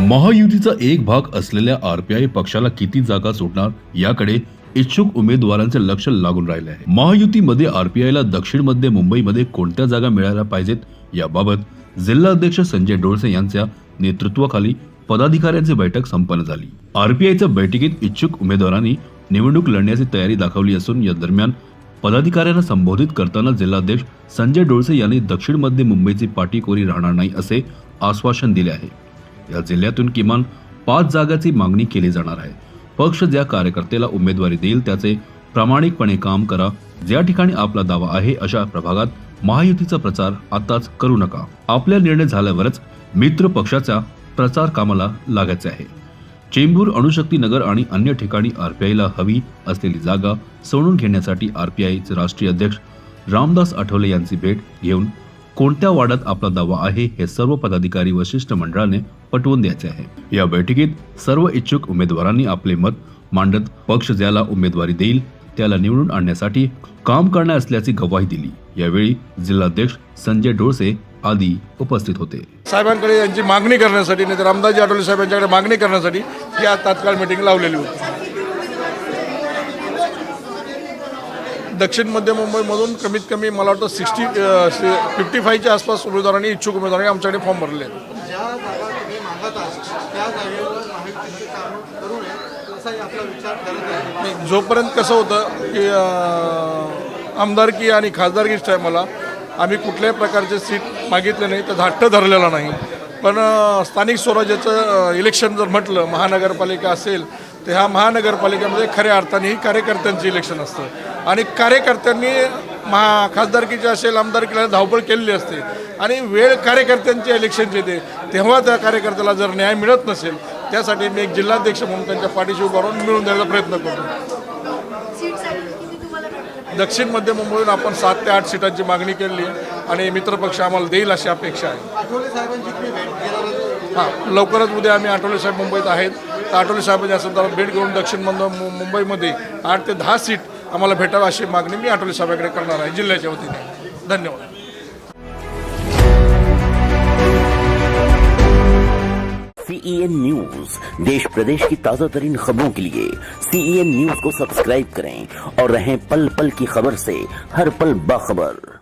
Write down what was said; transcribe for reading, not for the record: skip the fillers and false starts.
महायुतीचा एक भाग असलेल्या आरपीआय पक्षाला किती जागा सुटणार याकडे इच्छुक उमेदवारांचे लक्ष लागून राहिले आहे। महायुतीमध्ये आरपीआयला दक्षिण मध्य मुंबईमध्ये कोणत्या जागा मिळायला पाहिजेत याबाबत जिल्हाध्यक्ष संजय डोळसे यांच्या नेतृत्वाखाली पदाधिकाऱ्यांची बैठक संपन्न झाली। आरपीआयच्या बैठकीत इच्छुक उमेदवारांनी निवडणूक लढण्याची तयारी दाखवली असून या दरम्यान पदाधिकाऱ्यांना संबोधित करताना जिल्हाध्यक्ष संजय डोळसे यांनी दक्षिण मध्य मुंबईची पाठी कोरी राहणार नाही असे आश्वासन दिले आहे। या जिल्ह्यातून किमान 5 जागांची मागणी केली जाणार आहे। पक्ष ज्या कार्यकर्त्याला उमेदवारी देईल त्याचे प्रामाणिकपणे काम करा। ज्या ठिकाणी आपला दावा आहे अशा प्रभागात महायुतीचा प्रचार आताच करू नका। आपला निर्णय झाल्यावरच मित्र पक्षाच्या प्रचार कामाला लागायचे आहे। चेंबूर, अणुशक्ती नगर आणि अन्य ठिकाणी आरपीआयला हवी असलेली जागा सोडून घेण्यासाठी आरपीआयचे राष्ट्रीय अध्यक्ष रामदास आठवले यांची भेट घेऊन कोणत्या वार्डात आपला दावा आहे हे सर्व पदाधिकारी व शिष्टमंडळाने पटवून द्यायचे आहे। या बैठकीत सर्व इच्छुक उमेदवारांनी आपले मत मांडत पक्ष ज्याला उमेदवारी देईल त्याला निवडून आणण्यासाठी काम करणार असल्याची ग्वाही दिली। यावेळी जिल्हाध्यक्ष संजय डोळसे आदी उपस्थित होते। साहेबांकडे यांची मागणी करण्यासाठी नाही तर रामदासजी आठवले साहेबांच्याकडे मागणी करण्यासाठी या तात्काळ मीटिंग लावलेली होती। दक्षिण मध्य मुंबईमधून कमीत कमी मला वाटतं 55च्या आसपास उमेदवारांनी इच्छुक उमेदवारांनी आमच्याकडे फॉर्म भरले आहेत। जोपर्यंत कसं होतं की आमदारकी आणि खासदारकीच्या टायमाला आम्ही कुठल्याही प्रकारचे सीट मागितले नाही, तर हट्ट धरलेला नाही। पण स्थानिक स्वराज्याचं इलेक्शन जर म्हटलं, महानगरपालिका असेल तर ह्या महानगरपालिकेमध्ये खऱ्या अर्थाने ही कार्यकर्त्यांचं इलेक्शन असतं आणि कार्यकर्त्यांनी खासदारकीचे असेल आमदारकीला धावपळ केलेली असते आणि वेळ कार्यकर्त्यांची इलेक्शनची येते तेव्हा त्या कार्यकर्त्याला जर न्याय मिळत नसेल त्यासाठी मी एक जिल्हाध्यक्ष म्हणून त्यांच्या पाठीशी उभा राहून मिळवून द्यायचा प्रयत्न करतो। दक्षिण मध्य मुंबईतून आपण 7 ते 8 सीटांची मागणी केली आणि मित्रपक्ष आम्हाला देईल अशी अपेक्षा आहे। हां, लवकरच उद्या आम्ही आठवले साहेब मुंबईत आहेत, तर आठवले साहेबांच्या संदर्भात भेट घेऊन दक्षिण मध्य मुंबईमध्ये 8 ते 10 सीट आम्हाला भेटावी अशी मागणी मी आठवले साहेबांकडे करणार आहे जिल्ह्याच्या वतीने। धन्यवाद। CEN न्यूज देश प्रदेश की ताजा तरीन खबरों के लिए CEN न्यूज को सब्सक्राइब करें और रहें पल पल की खबर से हर पल बाखबर।